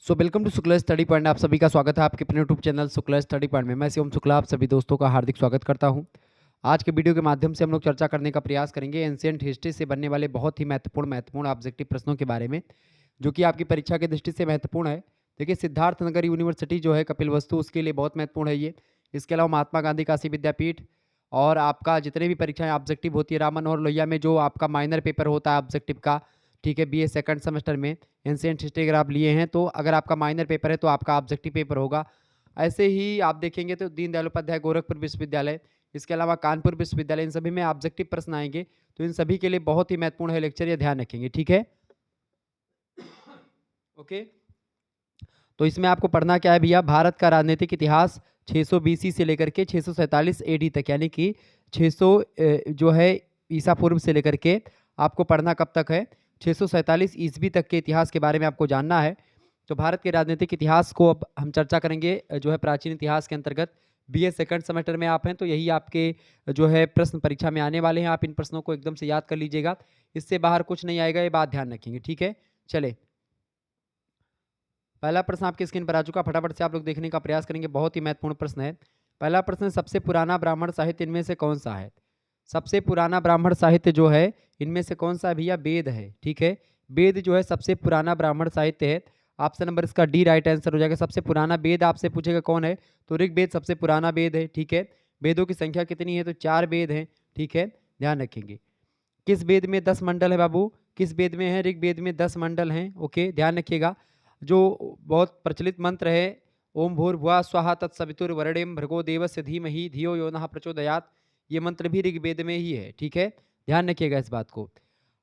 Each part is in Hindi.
Welcome to Shukla Study Point. आप सभी का स्वागत है आपके अपने YouTube channel Shukla Study Point में। मैं शिवम शुक्ला आप सभी दोस्तों का हार्दिक स्वागत करता हूं। आज के वीडियो के माध्यम से हम लोग चर्चा करने का प्रयास करेंगे एंशिएंट हिस्ट्री से बनने वाले बहुत ही महत्वपूर्ण ऑब्जेक्टिव प्रश्नों के बारे में, जो कि आपकी परीक्षा की दृष्टि से महत्वपूर्ण है। देखिए, सिद्धार्थनगर यूनिवर्सिटी जो है कपिलवस्तु, उसके लिए बहुत महत्वपूर्ण है ये। इसके अलावा महात्मा गांधी काशी विद्यापीठ और आपका जितने भी परीक्षाएं ऑब्जेक्टिव होती है, राम मनोहर लोहिया में जो आपका माइनर पेपर होता है ऑब्जेक्टिव का, ठीक है, बीए सेकंड सेमेस्टर में एंशिएंट हिस्ट्री अगर आप लिए हैं तो अगर आपका माइनर पेपर है तो आपका ऑब्जेक्टिव पेपर होगा। ऐसे ही आप देखेंगे तो दीनदयाल उपाध्याय गोरखपुर विश्वविद्यालय, इसके अलावा कानपुर विश्वविद्यालय, इन सभी में ऑब्जेक्टिव प्रश्न आएंगे। तो इन सभी के लिए बहुत ही महत्वपूर्ण है लेक्चर, ये ध्यान रखेंगे, ठीक है। ओके, तो इसमें आपको पढ़ना क्या है भैया, भारत का राजनीतिक इतिहास 600 बीसी से लेकर के 647 एडी तक, यानी कि 600 जो है ईसा पूर्व से लेकर के आपको पढ़ना कब तक है, 647 ईस्वी तक के इतिहास के बारे में आपको जानना है। तो भारत के राजनीतिक इतिहास को अब हम चर्चा करेंगे जो है प्राचीन इतिहास के अंतर्गत। बीए सेकंड सेमेस्टर में आप हैं तो यही आपके जो है प्रश्न परीक्षा में आने वाले हैं। आप इन प्रश्नों को एकदम से याद कर लीजिएगा, इससे बाहर कुछ नहीं आएगा, ये बात ध्यान रखेंगे, ठीक है। चले, पहला प्रश्न आपकी स्क्रीन पर आ चुका, फटाफट से आप लोग देखने का प्रयास करेंगे, बहुत ही महत्वपूर्ण प्रश्न है। पहला प्रश्न, सबसे पुराना ब्राह्मण साहित्य इनमें से कौन सा है। सबसे पुराना ब्राह्मण साहित्य जो है इनमें से कौन सा है भैया, वेद है, ठीक है। वेद जो है सबसे पुराना ब्राह्मण साहित्य है। ऑप्शन नंबर इसका डी राइट आंसर हो जाएगा। सबसे पुराना वेद आपसे पूछेगा कौन है, तो ऋग्वेद सबसे पुराना वेद है, ठीक है। वेदों की संख्या कितनी है, तो 4 वेद हैं, ठीक है, ध्यान रखेंगे। किस वेद में 10 मंडल है बाबू, किस वेद में है, ऋग्वेद में 10 मंडल हैं, ओके, ध्यान रखिएगा। जो बहुत प्रचलित मंत्र है, ओम भूर्भुवः स्वः तत्सवितुर्वरेण्यं भर्गो देवस्य धीमहि धियो यो नः प्रचोदयात्, ये मंत्र भी ऋग्वेद में ही है, ठीक है, ध्यान रखिएगा इस बात को।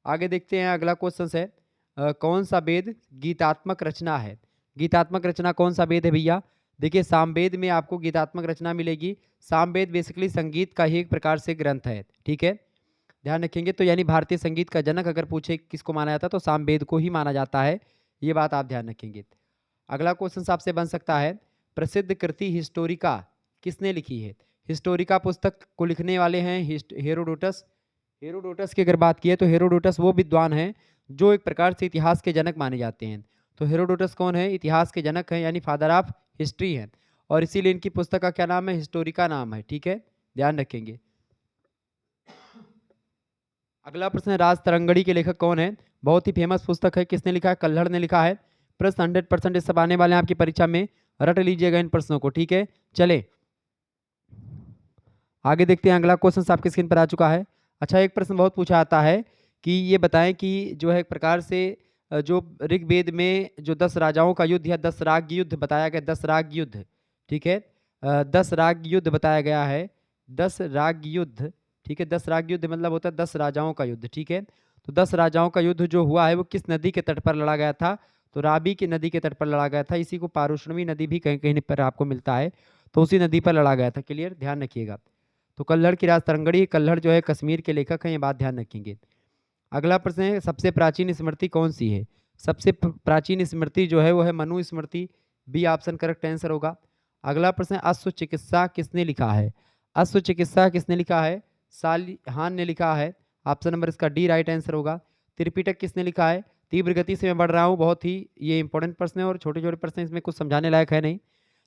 आगे देखते हैं, अगला क्वेश्चन है कौन सा वेद गीतात्मक रचना है। गीतात्मक रचना कौन सा वेद है भैया, देखिए सामवेद में आपको गीतात्मक रचना मिलेगी। सामवेद बेसिकली संगीत का ही एक प्रकार से ग्रंथ है, ठीक है, ध्यान रखेंगे। तो यानी भारतीय संगीत का जनक अगर पूछे किसको माना जाता है तो सामवेद को ही माना जाता है, ये बात आप ध्यान रखेंगे। अगला क्वेश्चन आपसे बन सकता है, प्रसिद्ध कृति हिस्टोरिका किसने लिखी है। हिस्टोरिका पुस्तक को लिखने वाले हैं हेरोडोटस। हेरोडोटस की अगर बात की है तो हेरोडोटस वो विद्वान हैं जो एक प्रकार से इतिहास के जनक माने जाते हैं। तो हेरोडोटस कौन है, इतिहास के जनक हैं, यानी फादर ऑफ हिस्ट्री हैं, और इसीलिए इनकी पुस्तक का क्या नाम है, हिस्टोरिका नाम है, ठीक है, ध्यान रखेंगे। अगला प्रश्न है, राज तरंगड़ी के लेखक कौन है। बहुत ही फेमस पुस्तक है, किसने लिखा है, कल्हड़ ने लिखा है। प्रश्न 100% इस सब आने वाले हैं आपकी परीक्षा में, रट लीजिएगा इन प्रश्नों को, ठीक है। चले आगे देखते हैं, अगला क्वेश्चन आपकी स्क्रीन पर आ चुका है। अच्छा, एक प्रश्न बहुत पूछा आता है कि ये बताएं कि जो है एक प्रकार से जो ऋग्वेद में जो 10 राजाओं का युद्ध या 10 राग युद्ध बताया गया, 10 राग युद्ध, ठीक है, 10 राग युद्ध बताया गया है, 10 राग युद्ध, ठीक है। 10 राग युद्ध मतलब होता है 10 राजाओं का युद्ध, ठीक है। तो 10 राजाओं का युद्ध जो हुआ है वो किस नदी के तट पर लड़ा गया था, तो रावी की नदी के तट पर लड़ा गया था। इसी को पारुष्णवी नदी भी कहीं कहीं पर आपको मिलता है, तो उसी नदी पर लड़ा गया था, क्लियर, ध्यान रखिएगा। तो कल्हड़ की राज तरंगड़ी, कल्हड़ जो है कश्मीर के लेखक हैं, ये बात ध्यान रखेंगे। अगला प्रश्न है, सबसे प्राचीन स्मृति कौन सी है। सबसे प्राचीन स्मृति जो है वो है मनु स्मृति, बी ऑप्शन करेक्ट आंसर होगा। अगला प्रश्न है, अश्व चिकित्सा किसने लिखा है। अश्व चिकित्सा किसने लिखा है, सालिहान ने लिखा है, ऑप्शन नंबर इसका डी राइट आंसर होगा। त्रिपिटक किसने लिखा है, तीव्र गति से मैं बढ़ रहा हूँ, बहुत ही ये इंपॉर्टेंट प्रश्न है और छोटे छोटे प्रश्न इसमें कुछ समझाने लायक है नहीं।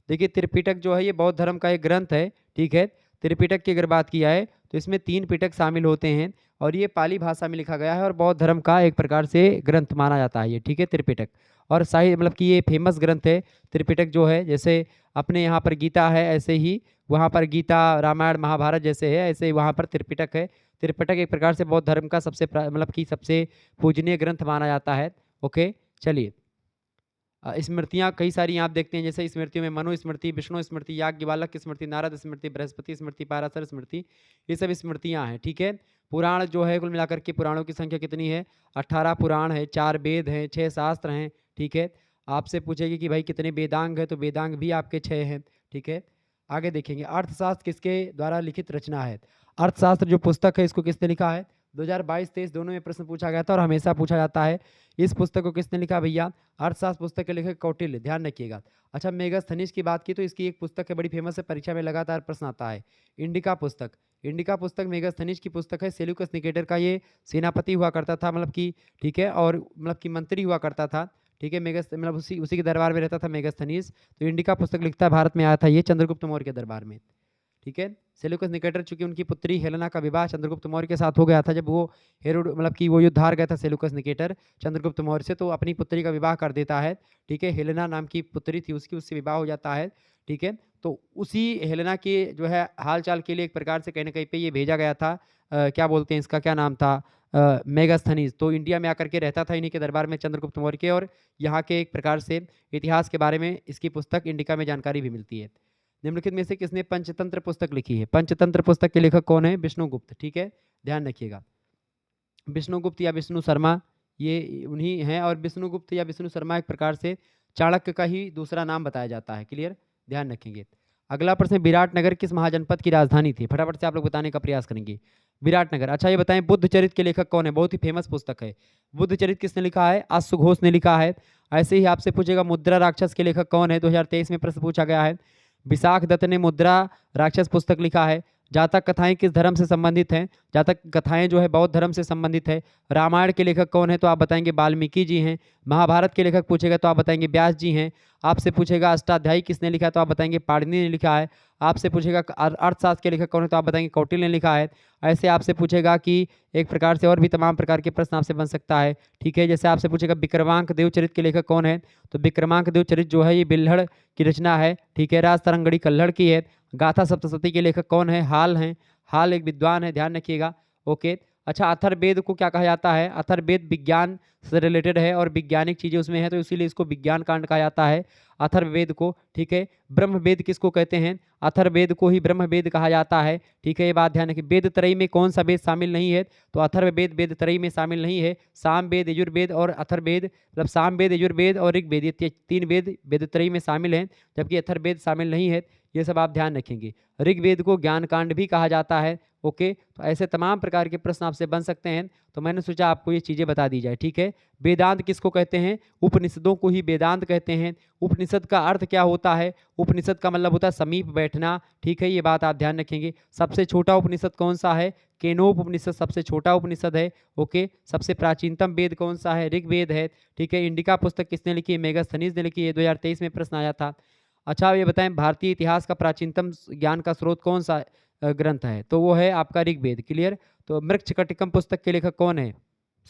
देखिए, त्रिपिटक जो है ये बौद्ध धर्म का एक ग्रंथ है, ठीक है। त्रिपिटक की अगर बात की जाए तो इसमें 3 पिटक शामिल होते हैं और ये पाली भाषा में लिखा गया है और बौद्ध धर्म का एक प्रकार से ग्रंथ माना जाता है ये, ठीक है, त्रिपिटक। और शाही मतलब कि ये फेमस ग्रंथ है त्रिपिटक जो है, जैसे अपने यहाँ पर गीता है ऐसे ही वहाँ पर गीता, रामायण, महाभारत जैसे है, ऐसे ही वहाँ पर त्रिपिटक है। त्रिपिटक एक प्रकार से बौद्ध धर्म का सबसे मतलब कि सबसे पूजनीय ग्रंथ माना जाता है, ओके। चलिए, स्मृतियाँ कई सारी आप देखते हैं, जैसे स्मृतियों में मनु स्मृति, विष्णु स्मृति, याज्ञवल्क्य स्मृति, नारद स्मृति, बृहस्पति स्मृति, पाराशर स्मृति, ये सब स्मृतियाँ हैं, ठीक है। पुराण जो है कुल मिलाकर के पुराणों की संख्या कितनी है, 18 पुराण है, 4 वेद हैं, 6 शास्त्र हैं, ठीक है। आपसे पूछेगी कि भाई कितने वेदांग है, तो वेदांग भी आपके 6 हैं, ठीक है। आगे देखेंगे, अर्थशास्त्र किसके द्वारा लिखित रचना है। अर्थशास्त्र जो पुस्तक है इसको किसने लिखा है, 2022-23 दोनों में प्रश्न पूछा गया था और हमेशा पूछा जाता है। इस पुस्तक को किसने लिखा भैया, अर्थशास्त्र पुस्तक के लेखक कौटिल्य, ध्यान रखिएगा। अच्छा, मेगास्थनीज की बात की तो इसकी एक पुस्तक है बड़ी फेमस है, परीक्षा में लगातार प्रश्न आता है, इंडिका पुस्तक। इंडिका पुस्तक मेगास्थनीज की पुस्तक है। सेल्यूकस निकेटर का ये सेनापति हुआ करता था, मतलब कि ठीक है, और मतलब कि मंत्री हुआ करता था, ठीक है, मतलब उसी उसी के दरबार में रहता था मेगास्थनीज। तो इंडिका पुस्तक लिखता है भारत में आया था ये चंद्रगुप्त मौर्य के दरबार में। ठीक है, सेल्यूकस निकेटर चूंकि उनकी पुत्री हेलेना का विवाह चंद्रगुप्त मौर्य के साथ हो गया था, जब वो हेरोड मतलब कि वो युद्ध हार गया था सेल्यूकस निकेटर चंद्रगुप्त मौर्य से, तो अपनी पुत्री का विवाह कर देता है। ठीक है, हेलेना नाम की पुत्री थी उसकी, उससे विवाह हो जाता है। ठीक है, तो उसी हेलेना के जो है हाल चाल के लिए एक प्रकार से कहीं ना कहीं पे ये भेजा गया था, क्या बोलते हैं इसका क्या नाम था, मेगास्थनीज। तो इंडिया में आकर के रहता था इन्हीं के दरबार में चंद्रगुप्त मौर्य के, और यहाँ के एक प्रकार से इतिहास के बारे में इसकी पुस्तक इंडिका में जानकारी भी मिलती है। निम्नलिखित में से किसने पंचतंत्र पुस्तक लिखी है? पंचतंत्र पुस्तक के लेखक कौन है? विष्णुगुप्त। ठीक है, ध्यान रखिएगा, विष्णुगुप्त या विष्णु शर्मा ये उन्हीं हैं, और विष्णुगुप्त या विष्णु शर्मा एक प्रकार से चाणक्य का ही दूसरा नाम बताया जाता है। क्लियर, ध्यान रखेंगे। अगला प्रश्न, विराटनगर किस महाजनपद की राजधानी थी? फटाफट से आप लोग बताने का प्रयास करेंगे। विराटनगर। अच्छा ये बताएं बुद्ध चरित के लेखक कौन है? बहुत ही फेमस पुस्तक है। बुद्ध चरित किसने लिखा है? अश्व घोष ने लिखा है। ऐसे ही आपसे पूछेगा मुद्रा राक्षस के लेखक कौन है? 2023 में प्रश्न पूछा गया है। विशाख दत्त ने मुद्रा राक्षस पुस्तक लिखा है। जातक कथाएं किस धर्म से संबंधित हैं? जातक कथाएं जो है बौद्ध धर्म से संबंधित है। रामायण के लेखक कौन है? तो आप बताएंगे वाल्मीकि जी हैं। महाभारत के लेखक पूछेगा तो आप बताएंगे व्यास जी हैं। आपसे पूछेगा अष्टाध्यायी किसने लिखा है? तो आप बताएंगे पाणिनि ने लिखा है। आपसे पूछेगा अर्थशास्त्र के लेखक कौन है? तो आप बताएंगे कौटिल्य ने लिखा है। ऐसे आपसे पूछेगा कि एक प्रकार से और भी तमाम प्रकार के प्रश्न आपसे बन सकता है। ठीक है, जैसे आपसे पूछेगा विक्रमांक देवचरित के लेखक कौन है? तो विक्रमांक देवचरित जो है ये बिल्हड़ की रचना है। ठीक है, राज तरंगड़ी कल्हड़ की है। गाथा सप्तशती के लेखक कौन है? हाल हैं। हाल एक विद्वान है, ध्यान रखिएगा। ओके, अच्छा अथर्ववेद को क्या कहा जाता है? अथर्ववेद विज्ञान से रिलेटेड है और वैज्ञानिक चीजें उसमें है, तो इसीलिए इसको विज्ञान कांड कहा जाता है अथर्ववेद को। ठीक है, ब्रह्मवेद किसको कहते हैं? अथर्ववेद को ही ब्रह्मवेद कहा जाता है। ठीक है, ये बात ध्यान रखिए। वेद त्रयी में कौन सा वेद शामिल नहीं है? तो अथर्ववेद वेद त्रयी में शामिल नहीं है। सामवेद, यजुर्वेद और अथर्ववेद, मतलब सामवेद, यजुर्वेद और ऋग्वेद, ये तीन वेद वेद त्रयी में शामिल हैं, जबकि अथर्ववेद शामिल नहीं है। ये सब आप ध्यान रखेंगे। ऋग्वेद को ज्ञान कांड भी कहा जाता है। ओके, तो ऐसे तमाम प्रकार के प्रश्न आपसे बन सकते हैं, तो मैंने सोचा आपको ये चीजें बता दी जाए। ठीक है, वेदांत किसको कहते हैं? उपनिषदों को ही वेदांत कहते हैं। उपनिषद का अर्थ क्या होता है? उपनिषद का मतलब होता है समीप बैठना। ठीक है, ये बात आप ध्यान रखेंगे। सबसे छोटा उपनिषद कौन सा है? केनोप उपनिषद सबसे छोटा उपनिषद है। ओके, सबसे प्राचीनतम वेद कौन सा है? ऋग्वेद है। ठीक है, इंडिका पुस्तक किसने लिखी है? मेगास्थनीज ने लिखी है, 2023 में प्रश्न आया था। अच्छा ये बताएं भारतीय इतिहास का प्राचीनतम ज्ञान का स्रोत कौन सा ग्रंथ है? तो वो है आपका ऋग्वेद। क्लियर, तो मृच्छकटिकम पुस्तक के लेखक कौन है?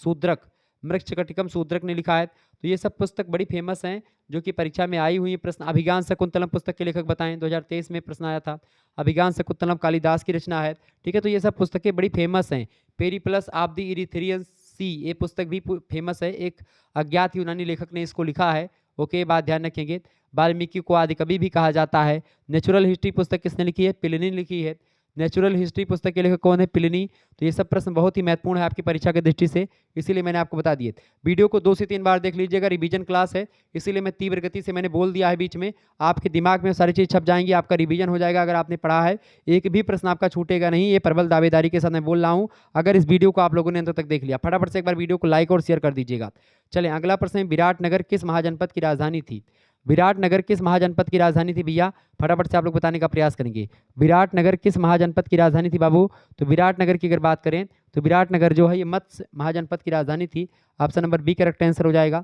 शूद्रक। मृच्छकटिकम शूद्रक ने लिखा है। तो ये सब पुस्तक बड़ी फेमस हैं जो कि परीक्षा में आई हुई है। प्रश्न, अभिज्ञान शकुंतलम पुस्तक के लेखक बताएं, 2023 में प्रश्न आया था। अभिज्ञान शकुंतलम कालिदास की रचना है। ठीक है, तो ये सब पुस्तकें बड़ी फेमस हैं। पेरिप्लस ऑफ द इरिथ्रियन सी, ये पुस्तक भी फेमस है, एक अज्ञात यूनानी लेखक ने इसको लिखा है। ओके, बात ध्यान रखेंगे। वाल्मीकि को आदि कवि भी कहा जाता है। नेचुरल हिस्ट्री पुस्तक किसने लिखी है? प्लिनी ने लिखी है। नेचुरल हिस्ट्री पुस्तक के लेखक कौन है? प्लिनी। तो ये सब प्रश्न बहुत ही महत्वपूर्ण है आपकी परीक्षा की दृष्टि से, इसीलिए मैंने आपको बता दिए। वीडियो को 2 से 3 बार देख लीजिएगा, रिवीजन क्लास है, इसीलिए मैं तीव्र गति से मैंने बोल दिया है बीच में, आपके दिमाग में सारी चीज़ छप जाएंगी, आपका रिवीजन हो जाएगा। अगर आपने पढ़ा है एक भी प्रश्न आपका छूटेगा नहीं, ये प्रबल दावेदारी के साथ मैं बोल रहा हूँ। अगर इस वीडियो को आप लोगों ने अंत तक देख लिया, फटाफट से एक बार वीडियो को लाइक और शेयर कर दीजिएगा। चलें, अगला प्रश्न है, विराटनगर किस महाजनपद की राजधानी थी? विराटनगर किस महाजनपद की राजधानी थी भैया? फटाफट से आप लोग बताने का प्रयास करेंगे। विराटनगर किस महाजनपद की राजधानी थी बाबू? तो विराटनगर की अगर बात करें तो विराटनगर जो है ये मत्स्य महाजनपद की राजधानी थी। Option number B correct answer हो जाएगा।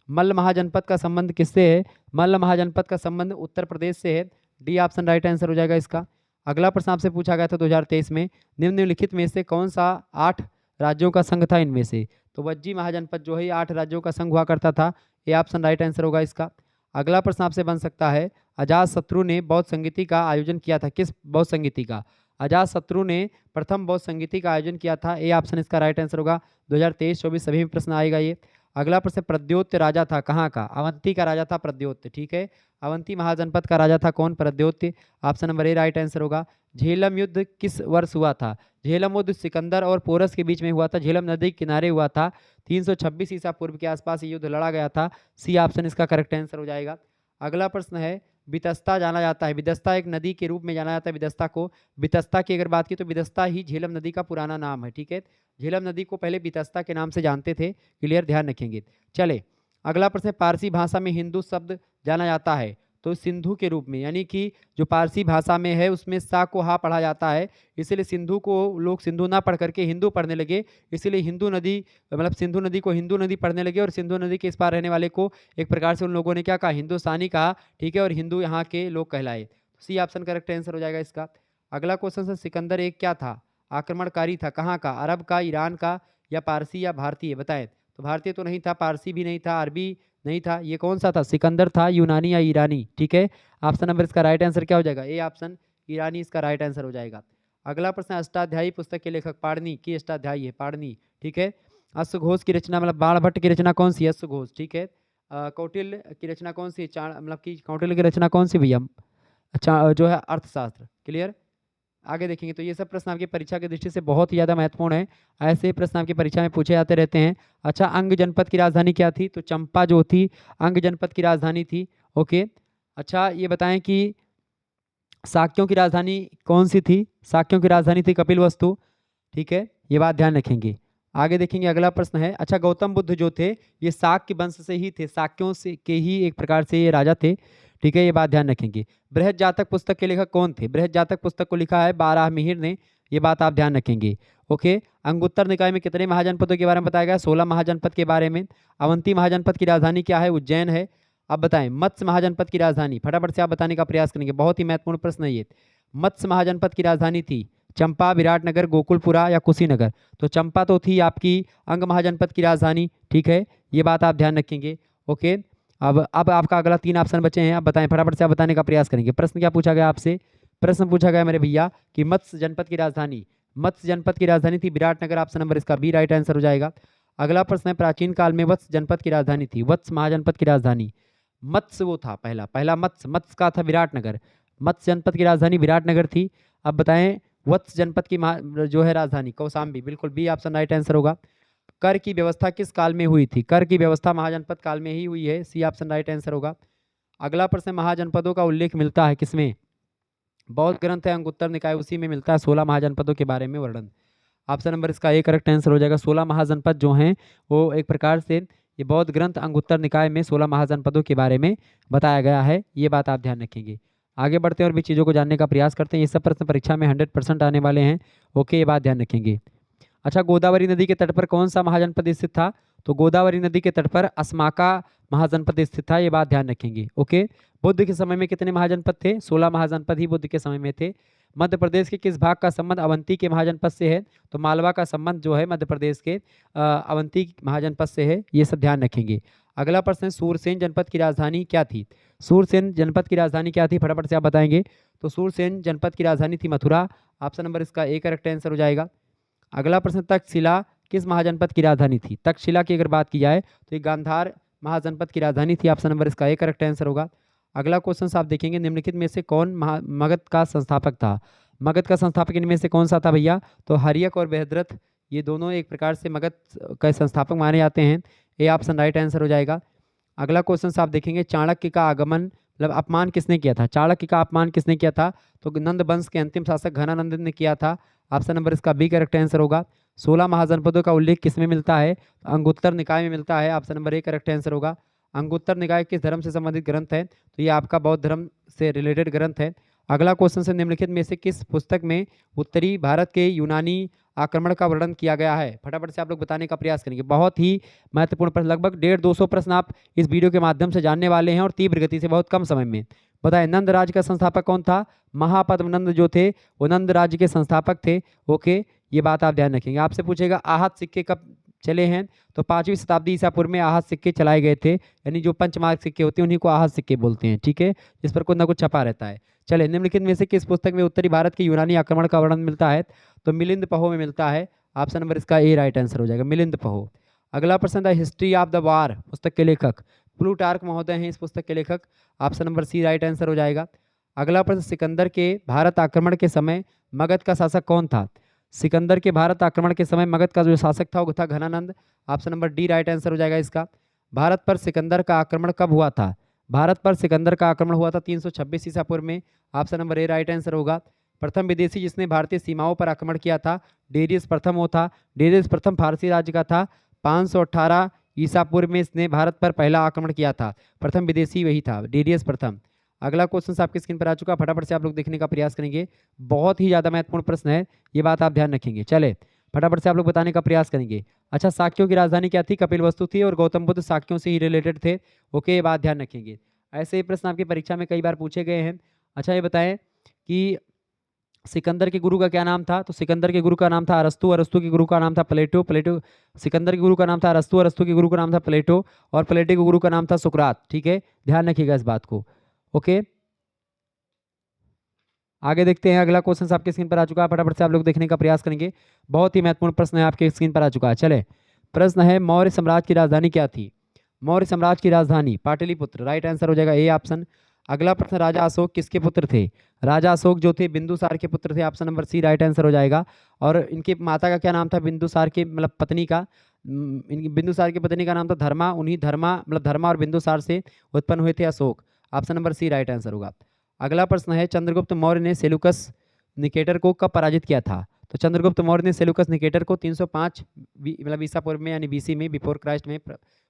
मल्ल महाजनपद का संबंध किससे है? मल्ल महाजनपद का संबंध उत्तर प्रदेश से है। डी ऑप्शन राइट आंसर हो जाएगा इसका। अगला प्रश्न आपसे पूछा गया था 2023 में, निम्नलिखित में से कौन सा 8 राज्यों का संघ था इनमें से? तो वज्जी महाजनपद जो है 8 राज्यों का संघ हुआ करता था। ये ऑप्शन राइट आंसर होगा इसका। अगला प्रश्न आपसे बन सकता है, अजातशत्रु ने बौद्ध संगीति का आयोजन किया था, किस बौद्ध संगीति का? अजातशत्रु ने प्रथम बौद्ध संगीति का आयोजन किया था। ए ऑप्शन इसका राइट आंसर होगा। 2023-24 सभी में प्रश्न आएगा ये। अगला प्रश्न, प्रद्योत्य राजा था कहाँ का? अवंती का राजा था प्रद्योत्य। ठीक है, अवंती महाजनपद का राजा था कौन? Pradyot. Option number A right answer होगा। झेलम युद्ध किस वर्ष हुआ था? झेलम युद्ध सिकंदर और पोरस के बीच में हुआ था, झेलम नदी के किनारे हुआ था। 326 ईसा पूर्व के आसपास ये युद्ध लड़ा गया था। सी ऑप्शन इसका करेक्ट आंसर हो जाएगा। अगला प्रश्न है, वितस्ता जाना जाता है, विदस्ता एक नदी के रूप में जाना जाता है विदस्ता को। वितस्ता की अगर बात की तो विदस्ता ही झेलम नदी का पुराना नाम है। ठीक है, झेलम नदी को पहले वितस्ता के नाम से जानते थे। क्लियर, ध्यान रखेंगे। चले, अगला प्रश्न, पारसी भाषा में हिंदू शब्द जाना जाता है, तो सिंधु के रूप में, यानी कि जो पारसी भाषा में है उसमें सा को हा पढ़ा जाता है, इसीलिए सिंधु को लोग सिंधु ना पढ़ करके हिंदू पढ़ने लगे, इसीलिए हिंदू नदी मतलब सिंधु नदी को हिंदू नदी पढ़ने लगे, और सिंधु नदी के इस पार रहने वाले को एक प्रकार से उन लोगों ने क्या कहा, हिंदुस्तानी कहा, ठीक है, और हिंदू यहाँ के लोग कहलाए। सी ऑप्शन करेक्ट आंसर हो जाएगा इसका। अगला क्वेश्चन है, सिकंदर एक क्या था, आक्रमणकारी था, कहाँ का, अरब का, ईरान का, या पारसी या भारतीय, बताएं। तो भारतीय तो नहीं था, पारसी भी नहीं था, अरबी नहीं था, ये कौन सा था, सिकंदर था, यूनानी या ईरानी, ठीक है। ऑप्शन नंबर इसका राइट आंसर क्या हो जाएगा, ए ऑप्शन ईरानी इसका राइट आंसर हो जाएगा। अगला प्रश्न, अष्टाध्यायी पुस्तक के लेखक, पाणिनि की अष्टाध्यायी है, पाणिनि, ठीक है। अश्वघोष की रचना मतलब बाणभट्ट की रचना कौन सी है, अश्वघोष, ठीक है। कौटिल्य की रचना कौन सी है, मतलब कि कौटिल्य की रचना कौन सी भैया, अच्छा जो है अर्थशास्त्र, क्लियर। आगे देखेंगे तो ये सब प्रश्न आपकी परीक्षा की दृष्टि से बहुत ही ज़्यादा महत्वपूर्ण है, ऐसे प्रश्न आपकी परीक्षा में पूछे जाते रहते हैं। अच्छा, अंग जनपद की राजधानी क्या थी, तो चंपा जो थी अंग जनपद की राजधानी थी, ओके। अच्छा ये बताएं कि शाक्यों की राजधानी कौन सी थी, शाक्यों की राजधानी थी कपिलवस्तु, ठीक है, ये बात ध्यान रखेंगे। आगे देखेंगे अगला प्रश्न है, अच्छा गौतम बुद्ध जो थे ये शाक्य वंश से ही थे, शाक्यों से के ही एक प्रकार से ये राजा थे, ठीक है, ये बात ध्यान रखेंगे। बृहद जातक पुस्तक के लेखक कौन थे, बृहद जातक पुस्तक को लिखा है बाराहमिहिर ने, ये बात आप ध्यान रखेंगे, ओके। अंगुत्तर निकाय में कितने महाजनपदों के बारे में बताया गया, 16 महाजनपद के बारे में। अवंती महाजनपद की राजधानी क्या है, उज्जैन है। अब बताएं मत्स्य महाजनपद की राजधानी, फटाफट से आप बताने का प्रयास करेंगे, बहुत ही महत्वपूर्ण प्रश्न है ये। मत्स्य महाजनपद की राजधानी थी चंपा, विराटनगर, गोकुलपुरा या कुशीनगर, तो चंपा तो थी आपकी अंग महाजनपद की राजधानी, ठीक है, ये बात आप ध्यान रखेंगे, ओके। अब आपका अगला 3 ऑप्शन बचे हैं, अब बताएं, फटाफट से आप बताने का प्रयास करेंगे। प्रश्न क्या पूछा गया आपसे, प्रश्न पूछा गया मेरे भैया कि मत्स्य जनपद की राजधानी, मत्स्य जनपद की राजधानी थी विराटनगर, ऑप्शन नंबर इसका बी राइट आंसर हो जाएगा। अगला प्रश्न है, प्राचीन काल में वत्स जनपद की राजधानी थी, वत्स महाजनपद की राजधानी, मत्स्य वो था पहला पहला मत्स्य, मत्स्य का था विराटनगर, मत्स्य जनपद की राजधानी विराटनगर थी। अब बताएं वत्स जनपद की जो है राजधानी कौशाम्बी, बिल्कुल बी ऑप्शन राइट आंसर होगा। कर की व्यवस्था किस काल में हुई थी, कर की व्यवस्था महाजनपद काल में ही हुई है, सी ऑप्शन राइट आंसर होगा। अगला प्रश्न, महाजनपदों का उल्लेख मिलता है किसमें, बौद्ध ग्रंथ है अंगुत्तर निकाय, उसी में मिलता है 16 महाजनपदों के बारे में वर्णन, ऑप्शन नंबर इसका ए करेक्ट आंसर हो जाएगा। 16 महाजनपद जो हैं वो एक प्रकार से ये बौद्ध ग्रंथ अंगुत्तर निकाय में 16 महाजनपदों के बारे में बताया गया है, ये बात आप ध्यान रखेंगे। आगे बढ़ते हैं और भी चीज़ों को जानने का प्रयास करते हैं, ये सब प्रश्न परीक्षा में 100% आने वाले हैं, ओके, ये बात ध्यान रखेंगे। अच्छा, गोदावरी नदी के तट पर कौन सा महाजनपद स्थित था, तो गोदावरी नदी के तट पर अस्माका महाजनपद स्थित था, ये बात ध्यान रखेंगे, ओके। बुद्ध के समय में कितने महाजनपद थे, 16 महाजनपद ही बुद्ध के समय में थे। मध्य प्रदेश के किस भाग का संबंध अवंती के महाजनपद से है, तो मालवा का संबंध जो है मध्य प्रदेश के अवंती महाजनपद से है, ये सब ध्यान रखेंगे। अगला प्रश्न है, सूरसेन जनपद की राजधानी क्या थी, सूरसेन जनपद की राजधानी क्या थी, फटाफट से आप बताएंगे। तो सूरसेन जनपद की राजधानी थी मथुरा, ऑप्शन नंबर इसका ए करेक्ट आंसर हो जाएगा। अगला प्रश्न, तक्षशिला किस महाजनपद की राजधानी थी, तक्षशिला की अगर बात की जाए तो ये गांधार महाजनपद की राजधानी थी, ऑप्शन नंबर इसका ए करेक्ट आंसर होगा। अगला क्वेश्चन आप देखेंगे, निम्नलिखित में से कौन मगध का संस्थापक था, मगध का संस्थापक इनमें से कौन सा था भैया, तो हरियक और बृहद्रथ, ये दोनों एक प्रकार से मगध के संस्थापक माने जाते हैं, ए ऑप्शन राइट आंसर हो जाएगा। अगला क्वेश्चन आप देखेंगे, चाणक्य का आगमन मतलब अपमान किसने किया था, चाणक्य का अपमान किसने किया था, तो नंद वंश के अंतिम शासक घनानंद ने किया था, ऑप्शन नंबर इसका बी करेक्ट आंसर होगा। 16 महाजनपदों का उल्लेख किसमें मिलता है, अंगुत्तर निकाय में मिलता है, option number A correct answer होगा। अंगुत्तर निकाय किस धर्म से संबंधित ग्रंथ है, तो ये आपका बौद्ध धर्म से रिलेटेड ग्रंथ है। अगला क्वेश्चन से, निम्नलिखित में से किस पुस्तक में उत्तरी भारत के यूनानी आक्रमण का वर्णन किया गया है, फटाफट से आप लोग बताने का प्रयास करेंगे, बहुत ही महत्वपूर्ण प्रश्न, लगभग 150-200 प्रश्न आप इस वीडियो के माध्यम से जानने वाले हैं और तीव्र गति से बहुत कम समय में। बताएं, नंद राज्य का संस्थापक कौन था, महापद्म नंद जो थे वो नंद राज्य के संस्थापक थे, ओके, ये बात आप ध्यान रखेंगे। आपसे पूछेगा आहत सिक्के कब चले हैं, तो 5वीं शताब्दी ईसा पूर्व में आहत सिक्के चलाए गए थे, यानी जो पंचमार्क सिक्के होते हैं उन्हीं को आहत सिक्के बोलते हैं, ठीक है, जिस पर कुछ ना कुछ छपा रहता है। चले, निम्नलिखित में से किस पुस्तक में उत्तरी भारत के यूनानी आक्रमण का वर्णन मिलता है, तो मिलिंद पहो में मिलता है, ऑप्शन नंबर इसका ए राइट आंसर हो जाएगा, मिलिंद पहो। अगला प्रश्न था, हिस्ट्री ऑफ द वार पुस्तक के लेखक प्लूटार्क महोदय हैं इस पुस्तक के लेखक, option number C right answer हो जाएगा। अगला प्रश्न, सिकंदर के भारत आक्रमण के समय मगध का शासक कौन था, सिकंदर के भारत आक्रमण के समय मगध का जो शासक था वो था Ghanananda, option number D right answer हो जाएगा इसका। भारत पर सिकंदर का आक्रमण कब हुआ था, भारत पर सिकंदर का आक्रमण हुआ था 326 ईसा पूर्व में, option number A right answer होगा। प्रथम विदेशी जिसने भारतीय सीमाओं पर आक्रमण किया था, डेरियस प्रथम वो था, डेरियस प्रथम फारसी राज्य का था, 518 ईसा पूर्व में इसने भारत पर पहला आक्रमण किया था, प्रथम विदेशी वही था डेरियस प्रथम। अगला क्वेश्चन आपकी स्क्रीन पर आ चुका है, फटाफट से आप लोग देखने का प्रयास करेंगे। बहुत ही ज़्यादा महत्वपूर्ण प्रश्न है, ये बात आप ध्यान रखेंगे। चले फटाफट से आप लोग बताने का प्रयास करेंगे। अच्छा, शाक्यों की राजधानी क्या थी? कपिलवस्तु थी और गौतम बुद्ध शाक्यों से ही रिलेटेड थे। ओके, ये बात ध्यान रखेंगे। ऐसे ही प्रश्न आपकी परीक्षा में कई बार पूछे गए हैं। अच्छा, ये बताएं कि सिकंदर के गुरु का क्या नाम था? तो सिकंदर के गुरु का नाम था अरस्तु, अरस्तु के गुरु का नाम था प्लेटो, प्लेटो सिकंदर के गुरु का नाम था अरस्तु, अरस्तु के गुरु का नाम था प्लेटो और प्लेटो के गुरु का नाम था सुकरात। ठीक है, ध्यान रखिएगा इस बात को। ओके, आगे देखते हैं। अगला क्वेश्चन आपके स्क्रीन पर आ चुका है, फटाफट से आप लोग देखने का प्रयास करेंगे। बहुत ही महत्वपूर्ण प्रश्न है, आपके स्क्रीन पर आ चुका है। चले, प्रश्न है मौर्य साम्राज्य की राजधानी क्या थी? मौर्य साम्राज्य की राजधानी पाटलिपुत्र, राइट आंसर हो जाएगा ए ऑप्शन। अगला प्रश्न, राजा अशोक किसके पुत्र थे? राजा अशोक जो थे बिंदुसार के पुत्र थे, option number C right answer हो जाएगा। और इनकी माता का क्या नाम था? बिंदुसार के मतलब पत्नी का, इनकी बिंदुसार की पत्नी का नाम था धर्मा। उन्हीं धर्मा मतलब धर्मा और बिंदुसार से उत्पन्न हुए थे Ashoka. Option number C right answer होगा। अगला प्रश्न है, चंद्रगुप्त मौर्य ने सेल्यूकस निकेटर को कब पराजित किया था? तो चंद्रगुप्त मौर्य ने सेल्यूकस निकेटर को 305 मतलब ईसा पूर्व में यानी बीसी में, बिफोर क्राइस्ट में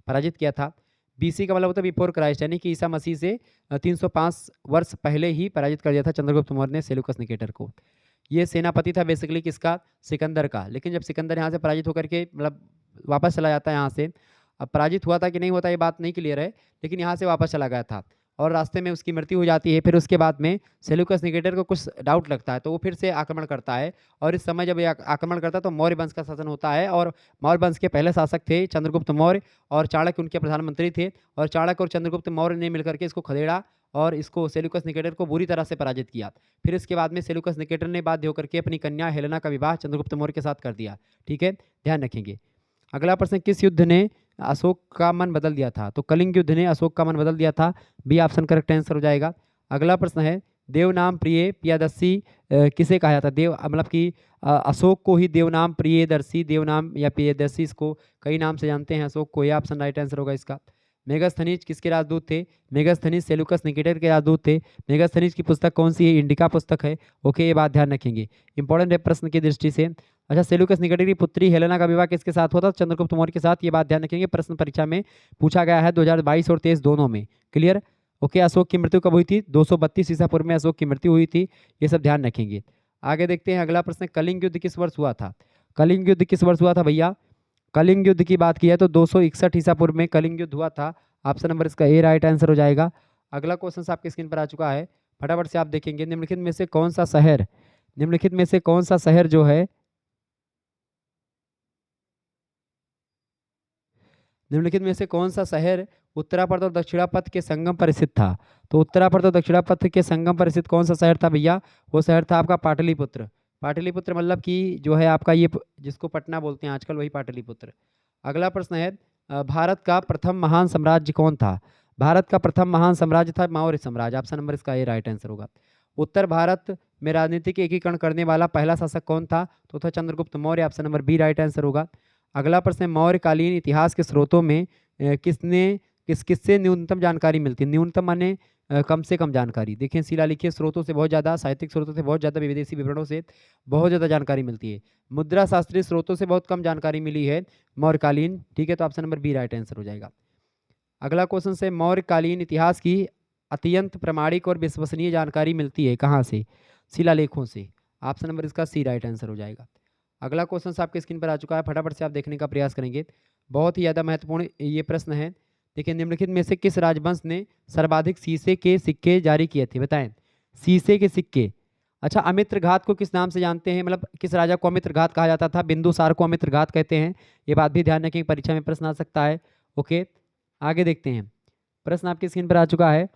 पराजित किया था। बीसी का मतलब होता है बिफोर क्राइस्ट, यानी कि ईसा मसीह से 305 वर्ष पहले ही पराजित कर दिया था चंद्रगुप्त मौर्य ने सेल्यूकस निकेटर को। ये सेनापति था बेसिकली किसका? सिकंदर का। लेकिन जब सिकंदर यहाँ से पराजित होकर के मतलब वापस चला जाता है यहाँ से, अब पराजित हुआ था कि नहीं होता ये बात नहीं क्लियर है, लेकिन यहाँ से वापस चला गया था और रास्ते में उसकी मृत्यु हो जाती है। फिर उसके बाद में सेल्यूकस निकेटर को कुछ डाउट लगता है तो वो फिर से आक्रमण करता है और इस समय जब ये आक्रमण करता है तो मौर्य वंश का शासन होता है और मौर्य वंश के पहले शासक थे चंद्रगुप्त मौर्य और चाणक्य उनके प्रधानमंत्री थे और चाणक्य और चंद्रगुप्त मौर्य ने मिलकर के इसको खदेड़ा और इसको सेल्यूकस निकेटर को बुरी तरह से पराजित किया। फिर इसके बाद में सेल्यूकस निकेटर ने बाध्य होकर के अपनी कन्या हेलेना का विवाह चंद्रगुप्त मौर्य के साथ कर दिया। ठीक है, ध्यान रखेंगे। अगला प्रश्न, किस युद्ध ने अशोक का मन बदल दिया था? तो कलिंग युद्ध ने अशोक का मन बदल दिया था, बी ऑप्शन करेक्ट आंसर हो जाएगा। अगला प्रश्न है, देवनाम प्रिय प्रियदर्शी किसे कहा जाता? देव मतलब कि अशोक को ही देवनाम प्रियदर्शी, देवनाम या प्रियदर्शी, इसको कई नाम से जानते हैं अशोक को, यह ऑप्शन राइट आंसर होगा इसका। मेगास्थनीज किसके राजदूत थे? मेगास्थनीज सेल्यूकस निकेटर के राजदूत थे। मेगास्थनीज की पुस्तक कौन सी है? इंडिका पुस्तक है। ओके, ये बात ध्यान रखेंगे, इंपॉर्टेंट है प्रश्न की दृष्टि से। अच्छा, सेल्यूकस निकेटर की पुत्री हेलेना का विवाह किसके साथ हुआ था? चंद्रगुप्त मौर्य के साथ। ये बात ध्यान रखेंगे, प्रश्न परीक्षा में पूछा गया है 2022 और 23 दोनों में। क्लियर? ओके, अशोक की मृत्यु कब हुई थी? 232 ईसा पूर्व में अशोक की मृत्यु हुई थी। ये सब ध्यान रखेंगे। आगे देखते हैं अगला प्रश्न, कलिंग युद्ध किस वर्ष हुआ था? कलिंग युद्ध किस वर्ष हुआ था भैया? कलिंग युद्ध की बात की है तो 261 ईसा पूर्व में कलिंग युद्ध हुआ था। ऑप्शन नंबर इसका ए राइट आंसर हो जाएगा। अगला क्वेश्चन आपके स्क्रीन पर आ चुका है, फटाफट से आप देखेंगे। निम्नलिखित में से कौन सा शहर, निम्नलिखित में से कौन सा शहर जो है, निम्नलिखित में से कौन सा शहर उत्तरापथ और दक्षिणापथ के संगम पर स्थित था? तो उत्तरापथ और दक्षिणापथ के संगम पर स्थित कौन सा शहर था भैया? वो शहर था आपका पाटलिपुत्र। पाटलिपुत्र मतलब कि जो है आपका ये जिसको पटना बोलते हैं आजकल, वही पाटलिपुत्र। अगला प्रश्न है, भारत का प्रथम महान साम्राज्य कौन था? भारत का प्रथम महान साम्राज्य था मौर्य साम्राज्य। ऑप्शन नंबर इसका ए राइट आंसर होगा। उत्तर भारत में राजनीतिक एकीकरण करने वाला पहला शासक कौन था? तो था Chandragupta Maurya. Option number B right answer होगा। अगला प्रश्न है, मौर्यकालीन इतिहास के स्रोतों में किससे न्यूनतम जानकारी मिलती है? न्यूनतम माने कम से कम जानकारी। देखें, शिलालिखित स्रोतों से बहुत ज़्यादा, साहित्यिक स्रोतों से बहुत ज़्यादा, विदेशी विवरणों से बहुत ज़्यादा जानकारी मिलती है। मुद्रा शास्त्रीय स्रोतों से बहुत कम जानकारी मिली है मौर्यकालीन। ठीक है, तो option number B right answer हो जाएगा। अगला क्वेश्चन से, मौर्यकालीन इतिहास की अत्यंत प्रामाणिक और विश्वसनीय जानकारी मिलती है कहाँ से? शिलालेखों से। ऑप्शन नंबर इसका सी राइट आंसर हो जाएगा। अगला क्वेश्चन आपके स्क्रीन पर आ चुका है, फटाफट से आप देखने का प्रयास करेंगे। बहुत ही ज़्यादा महत्वपूर्ण ये प्रश्न है। देखिए, निम्नलिखित में से किस राजवंश ने सर्वाधिक शीशे के सिक्के जारी किए थे? बताएं, शीशे के सिक्के। अच्छा, अमित्रघात को किस नाम से जानते हैं? मतलब किस राजा को अमित्रघात कहा जाता था? बिंदुसार को अमित्रघात कहते हैं। ये बात भी ध्यान रखें, परीक्षा में प्रश्न आ सकता है। ओके, आगे देखते हैं। प्रश्न आपकी स्क्रीन पर आ चुका है।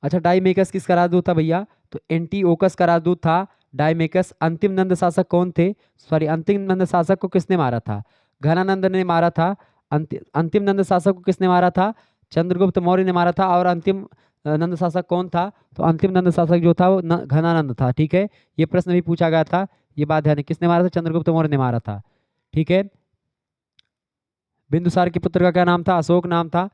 अच्छा, डाईमेकस किसका राजदूत था भैया? तो एंटीओकस का राजदूत था डाईमेकस। अंतिम नंद शासक कौन थे? सॉरी, अंतिम नंद शासक को किसने मारा था? घनानंद ने मारा था। अंतिम नंद शासक को किसने मारा था? चंद्रगुप्त मौर्य ने मारा था। और अंतिम नंद शासक कौन था? तो अंतिम नंद शासक जो था वो घनानंद था। ठीक है, ये प्रश्न भी पूछा गया था, ये बात ध्यान है। किसने मारा था? चंद्रगुप्त मौर्य ने मारा था। ठीक है, बिंदुसार के पुत्र का क्या नाम था? अशोक नाम था।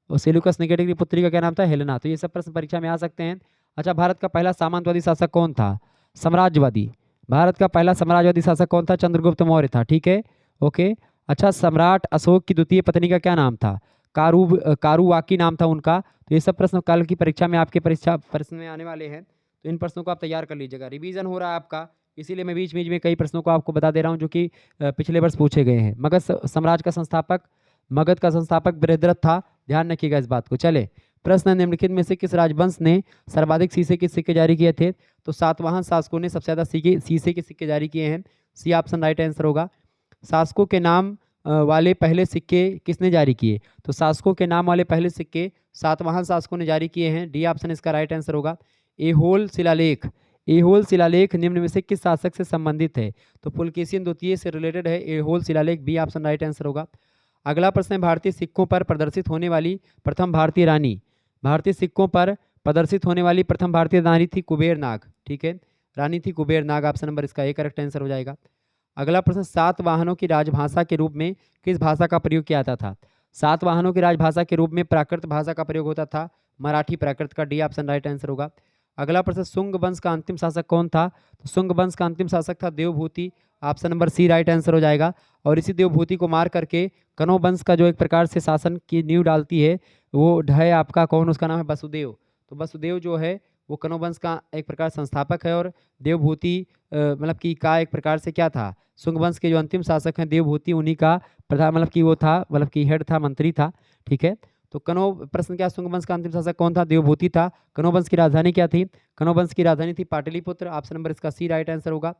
और सेल्यूकस निकेटर की पुत्री का क्या नाम था? हेलेना। तो ये सब प्रश्न परीक्षा में आ सकते हैं। अच्छा, भारत का पहला सामंतवादी शासक कौन था? साम्राज्यवादी। भारत का पहला साम्राज्यवादी शासक कौन था? चंद्रगुप्त मौर्य था। ठीक है, ओके। अच्छा, सम्राट अशोक की द्वितीय पत्नी का क्या नाम था? कारुवाकी नाम था उनका। तो ये सब प्रश्न कल की परीक्षा में आपके परीक्षा प्रश्न में आने वाले हैं, तो इन प्रश्नों को आप तैयार कर लीजिएगा। रिवीजन हो रहा है आपका, इसीलिए मैं बीच बीच में कई प्रश्नों को आपको बता दे रहा हूँ जो कि पिछले वर्ष पूछे गए हैं। मगध का संस्थापक बृहद्रथ था, ध्यान रखिएगा इस बात को। चले, प्रश्न निम्नलिखित में से किस राजवंश ने सर्वाधिक शीशे के सिक्के जारी किए थे? तो सातवाहन शासकों ने सबसे ज्यादा शीशे के सिक्के जारी किए हैं, सी ऑप्शन राइट आंसर होगा। शासकों के नाम वाले पहले सिक्के किसने जारी किए? तो शासकों के नाम वाले पहले सिक्के सातवाहन शासकों ने जारी किए हैं, डी ऑप्शन इसका राइट आंसर होगा। एहोल शिलालेख निम्न में से किस शासक से संबंधित है? तो पुलकेशिन द्वितीय से रिलेटेड है एहोल शिलालेख, बी ऑप्शन राइट आंसर होगा। अगला प्रश्न है, भारतीय सिक्कों पर प्रदर्शित होने वाली प्रथम भारतीय रानी। भारतीय सिक्कों पर प्रदर्शित होने वाली प्रथम भारतीय रानी थी कुबेर नाग, ठीक है, रानी थी कुबेर नाग, ऑप्शन नंबर इसका ए करेक्ट आंसर हो जाएगा। अगला प्रश्न, सातवाहनों की राजभाषा के रूप में किस भाषा का प्रयोग किया जाता था? सातवाहनों की राजभाषा के रूप में प्राकृत भाषा का प्रयोग होता था, मराठी प्राकृत का, डी ऑप्शन राइट आंसर होगा। अगला प्रश्न, शुंग वंश का अंतिम शासक कौन था? तो शुंग वंश का अंतिम शासक था Devabhuti, option number C right answer हो जाएगा। और इसी देवभूति को मार करके कनौ वंश का जो एक प्रकार से शासन की नींव डालती है वो है आपका कौन? उसका नाम है वसुदेव। तो वसुदेव जो है वो कनौ वंश का एक प्रकार संस्थापक है, और देवभूति मतलब कि का एक प्रकार से क्या था, शुंग वंश के जो अंतिम शासक हैं देवभूति, उन्हीं का प्रधान मतलब कि वो था, मतलब कि हेड था, मंत्री था, ठीक है। तो कनौ प्रश्न क्या, शुंग वंश का अंतिम शासक कौन था? देवभूति था। कनौ वंश की राजधानी क्या थी? कनौ वंश की राजधानी थी पाटलिपुत्र, ऑप्शन नंबर इसका सी राइट आंसर होगा।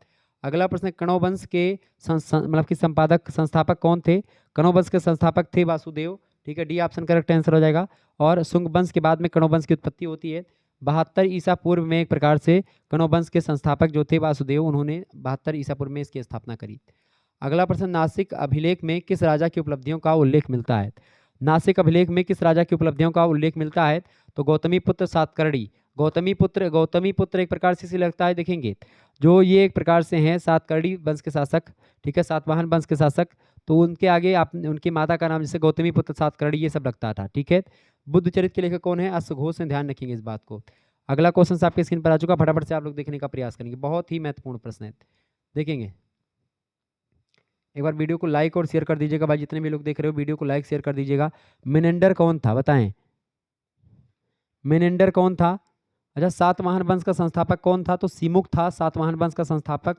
अगला प्रश्न, कनौ वंश के मतलब कि संस्थापक कौन थे? कनौ वंश के संस्थापक थे वासुदेव, ठीक है, डी ऑप्शन करेक्ट आंसर हो जाएगा। और शुंग वंश के बाद में कनौ वंश की उत्पत्ति होती है। 72 ईसा पूर्व में एक प्रकार से कनौ वंश के संस्थापक जो थे वासुदेव, उन्होंने 72 ईसा पूर्व में इसकी स्थापना करी। अगला प्रश्न, नासिक अभिलेख में किस राजा की उपलब्धियों का उल्लेख मिलता है? नासिक अभिलेख में किस राजा की उपलब्धियों का उल्लेख मिलता है? तो गौतमी पुत्र सातकर्णी। गौतमी पुत्र एक प्रकार से लगता है, देखेंगे जो ये एक प्रकार से हैं सातकर्णी वंश के शासक, ठीक है, सातवाहन वंश के शासक। तो उनके आगे आप उनकी माता का नाम जैसे गौतमी पुत्र सातकर्णी ये सब लगता था, ठीक है। बुद्ध चरित्र के लेखक कौन है? अश्वघोष हैं, ध्यान रखेंगे इस बात को। अगला क्वेश्चन आपके स्क्रीन पर आ चुका, फटाफट से आप लोग देखने का प्रयास करेंगे, बहुत ही महत्वपूर्ण प्रश्न है, देखेंगे। एक बार वीडियो को लाइक और शेयर कर दीजिएगा भाई, जितने भी लोग देख रहे हो वीडियो को लाइक शेयर कर दीजिएगा। मिनेंडर कौन था बताएं? मिनेंडर कौन था? अच्छा, सातवाहन वंश का संस्थापक कौन था? तो सिमुक था सातवाहन वंश का संस्थापक।